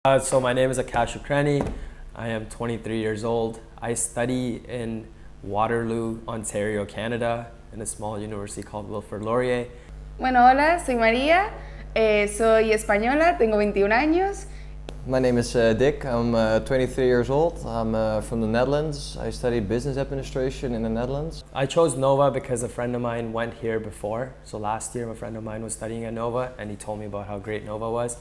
So my name is Akash Ukraini. I am 23 years old. I study in Waterloo, Ontario, Canada, in a small university called Wilfrid Laurier. Bueno, hola, soy María, soy española, tengo 21 años. My name is Dick. I'm 23 years old. I'm from the Netherlands. I study business administration in the Netherlands. I chose Nova because a friend of mine went here before. So last year, a friend of mine was studying at Nova, and he told me about how great Nova was.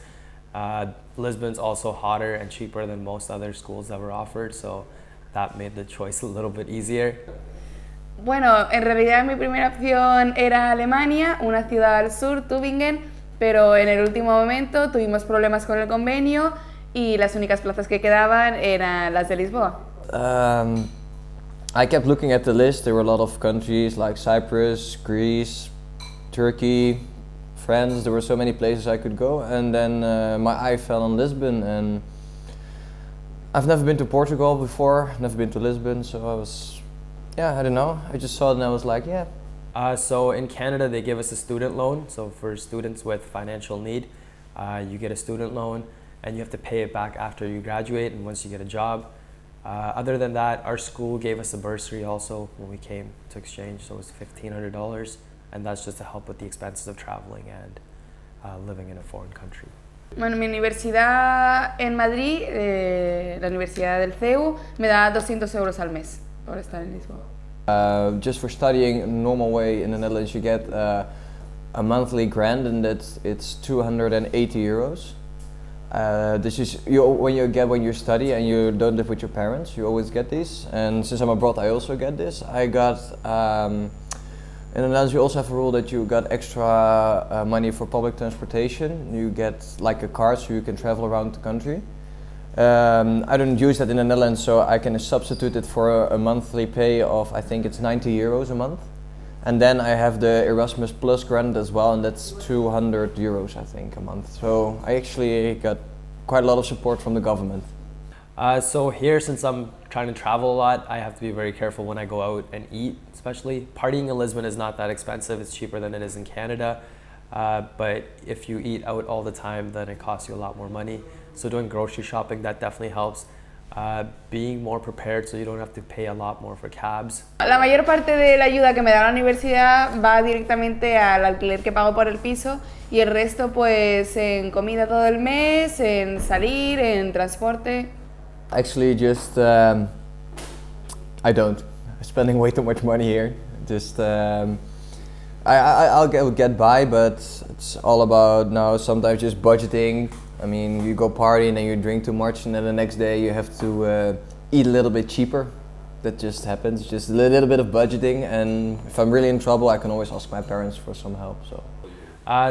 Lisbon's also hotter and cheaper than most other schools that were offered, so that made the choice a little bit easier. Bueno, en realidad mi primera opción era Alemania, una ciudad al sur, Tübingen, pero en el último momento tuvimos problemas con el convenio y las únicas plazas que quedaban eran las de Lisboa. I kept looking at the list. There were a lot of countries like Cyprus, Greece, Turkey, France. There were so many places I could go, and then my eye fell on Lisbon, and I've never been to Portugal before, never been to Lisbon, so I don't know, I just saw it and I was like, yeah. So in Canada, they give us a student loan. So for students with financial need, you get a student loan and you have to pay it back after you graduate and once you get a job. Other than that, our school gave us a bursary also when we came to exchange, so it was $1,500, and that's just to help with the expenses of traveling and living in a foreign country. Bueno, mi universidad en Madrid, la Universidad del CEU, me da 200 euros al mes por estar en Lisboa. Just for studying a normal way in the Netherlands, you get a monthly grant, and it's 280 euros. This is when you study and you don't live with your parents, you always get these. And since I'm abroad, I also get this. I got in the Netherlands, you also have a rule that you got extra money for public transportation. You get like a card so you can travel around the country. I don't use that in the Netherlands, so I can substitute it for a monthly pay of, I think it's 90 euros a month. And then I have the Erasmus Plus grant as well, and that's 200 euros, I think, a month. So I actually got quite a lot of support from the government. So here, since I'm trying to travel a lot, I have to be very careful when I go out and eat, especially. Partying in Lisbon is not that expensive. It's cheaper than it is in Canada. But if you eat out all the time, then it costs you a lot more money. So doing grocery shopping, that definitely helps. Being more prepared so you don't have to pay a lot more for cabs. La mayor parte de la ayuda que me da la universidad va directamente al alquiler que pago por el piso y el resto pues en comida todo el mes, en salir, en transporte. Actually, just I don't. I'm spending way too much money here. Just I'll get by, but it's all about now sometimes just budgeting. I mean, you go party and then you drink too much, and then the next day you have to eat a little bit cheaper. That just happens. Just a little bit of budgeting, and if I'm really in trouble, I can always ask my parents for some help.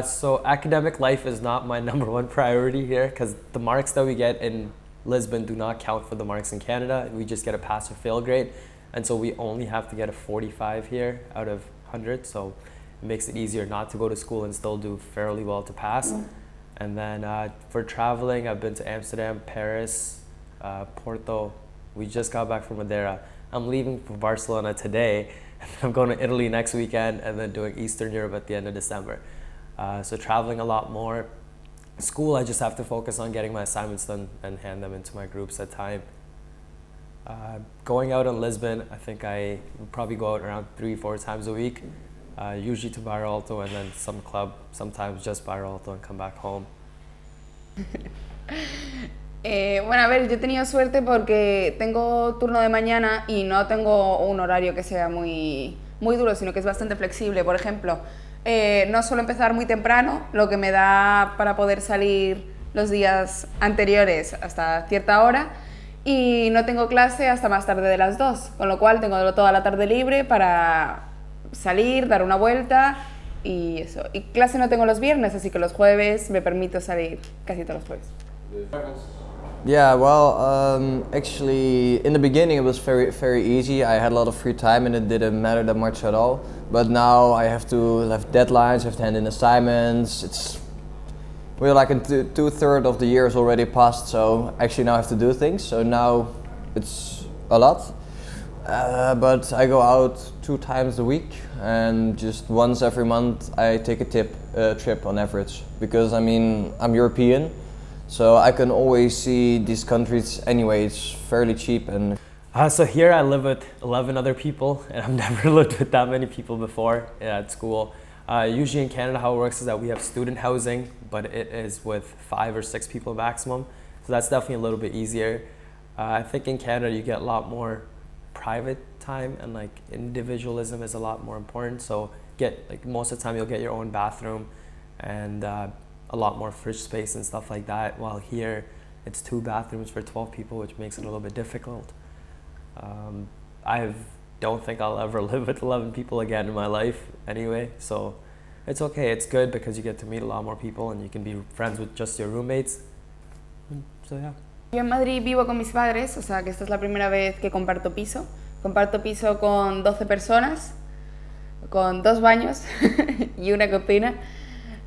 So academic life is not my number one priority here, because the marks that we get in Lisbon do not count for the marks in Canada. We just get a pass or fail grade, and so we only have to get a 45 here out of 100, so it makes it easier not to go to school and still do fairly well to pass. And then for traveling, I've been to Amsterdam, Paris, Porto. We just got back from Madeira. I'm leaving for Barcelona today, and I'm going to Italy next weekend, and then doing Eastern Europe at the end of December. So traveling a lot more. School, I just have to focus on getting my assignments done and hand them into my groups at time. Going out in Lisbon, I think I would probably go out around 3-4 times a week. Usually to Bairro Alto and then some club, sometimes just Bairro Alto and come back home. Bueno, a ver, yo he tenido suerte porque tengo turno de mañana y no tengo un horario que sea muy duro, sino que es bastante flexible. Por ejemplo, no suelo empezar muy temprano, lo que me da para poder salir los días anteriores hasta cierta hora, y no tengo clase hasta más tarde de las 2, con lo cual tengo toda la tarde libre para salir, dar una vuelta y eso. Y clase no tengo los viernes, así que los jueves me permito salir casi todos los jueves. Yeah, well, actually, in the beginning it was very easy. I had a lot of free time and it didn't matter that much at all. But now I have to have deadlines, I have to hand in assignments. We're like in 2/3 of the year is already passed, so actually now I have to do things. So now it's a lot. But I go out 2 times a week, and just once every month I take a trip on average, because I mean I'm European, So I can always see these countries anyway. It's fairly cheap and. So here I live with 11 other people, and I've never lived with that many people before at school. Usually in Canada, how it works is that we have student housing, but it is with 5 or 6 people maximum. So that's definitely a little bit easier. I think in Canada you get a lot more private time, and like individualism is a lot more important. So most of the time you'll get your own bathroom and a lot more fridge space and stuff like that. While here it's 2 bathrooms for 12 people, which makes it a little bit difficult. I don't think I'll ever live with 11 people again in my life anyway, so it's okay. It's good because you get to meet a lot more people and you can be friends with just your roommates. So yeah. Yo en Madrid vivo con mis padres, o sea que esta es la primera vez que comparto piso. Comparto piso con 12 personas, con 2 baños y una cocina.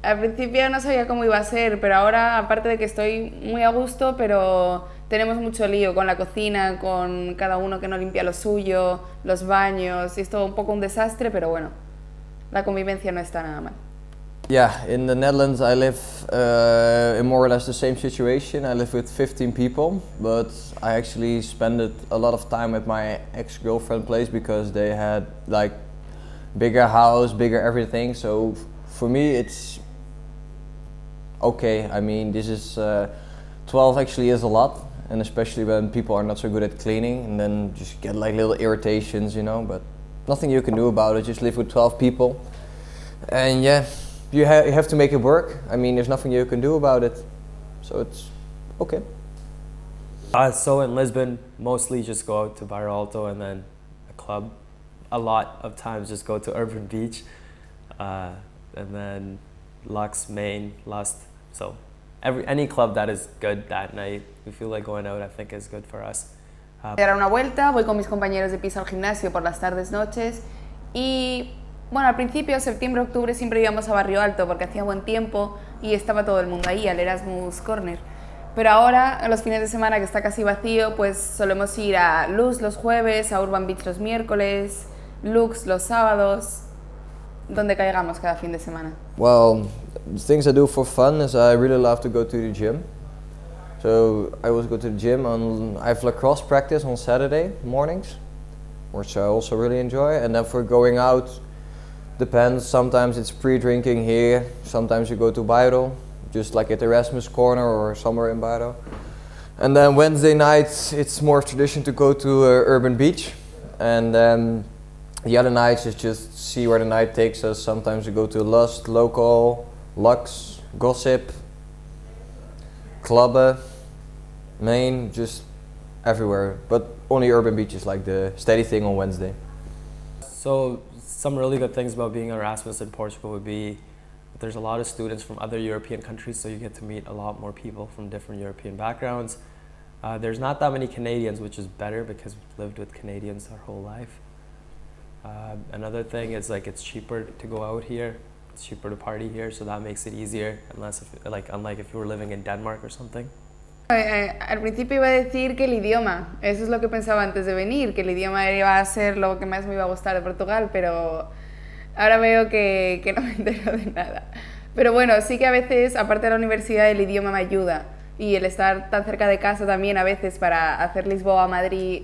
Al principio no sabía cómo iba a ser, pero ahora, aparte de que estoy muy a gusto, pero tenemos mucho lío con la cocina, con cada uno que no limpia lo suyo, los baños, y es todo un poco un desastre, pero bueno, la convivencia no está nada mal. Yeah, in the Netherlands I live in more or less the same situation. I live with 15 people, but I actually spent a lot of time at my ex-girlfriend place because they had like bigger house, bigger everything. So for me it's okay. I mean, this is 12 actually is a lot, and especially when people are not so good at cleaning, and then just get like little irritations, you know, but nothing you can do about it. Just live with 12 people, and yeah, you have to make it work. I mean, there's nothing you can do about it, so it's okay. So in Lisbon, mostly just go out to Barrio Alto and then a club. A lot of times just go to Urban Beach, and then Lux, Main, Lust. So any club that is good that night, we feel like going out, I think is good for us. Dar una vuelta, voy con mis compañeros de piso al gimnasio por las tardes, noches, y bueno, al principio, septiembre, octubre, siempre íbamos a Barrio Alto porque hacía buen tiempo y estaba todo el mundo ahí, al Erasmus Corner. Pero ahora, en los fines de semana que está casi vacío, pues solemos ir a Luz los jueves, a Urban Beach los miércoles, Lux los sábados, donde caigamos cada fin de semana. Well, the things I do for fun is I really love to go to the gym. So I always go to the gym I have lacrosse practice on Saturday mornings, which I also really enjoy. And then for going out, depends. Sometimes it's pre-drinking here, sometimes you go to Bairro, just like at Erasmus corner or somewhere in Bairro. And then Wednesday nights, it's more tradition to go to Urban Beach. And then the other nights is just see where the night takes us. Sometimes we go to Lust, Local, Lux, Gossip, Clubben, Main, just everywhere. But only Urban Beach is like the steady thing on Wednesday. So some really good things about being Erasmus in Portugal would be there's a lot of students from other European countries, so you get to meet a lot more people from different European backgrounds. There's not that many Canadians, which is better because we've lived with Canadians our whole life. Another thing is like it's cheaper to go out here. It's cheaper to party here, so that makes it easier, unlike if you were living in Denmark or something. Al principio iba a decir que el idioma, eso es lo que pensaba antes de venir, que el idioma iba a ser lo que más me iba a gustar de Portugal, pero ahora veo que no me entero de nada. Pero bueno, sí que a veces, aparte de la universidad, el idioma me ayuda, y el estar tan cerca de casa también a veces para hacer Lisboa a Madrid,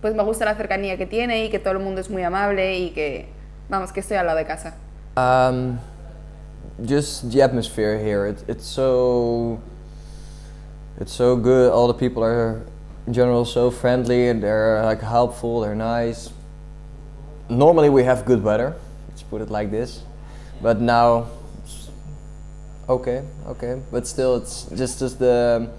pues me gusta la cercanía que tiene y que todo el mundo es muy amable y que, vamos, que estoy al lado de casa. Just the atmosphere here, it's so good. All the people are in general so friendly and they're like helpful, they're nice. Normally we have good weather, let's put it like this, but now it's okay, but still it's just the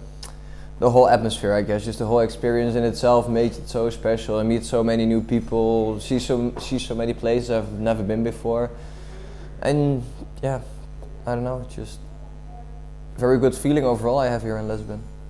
whole atmosphere, I guess. Just the whole experience in itself makes it so special. I meet so many new people, see so many places I've never been before, and yeah, I don't know, it's just very good feeling overall I have here in Lisbon.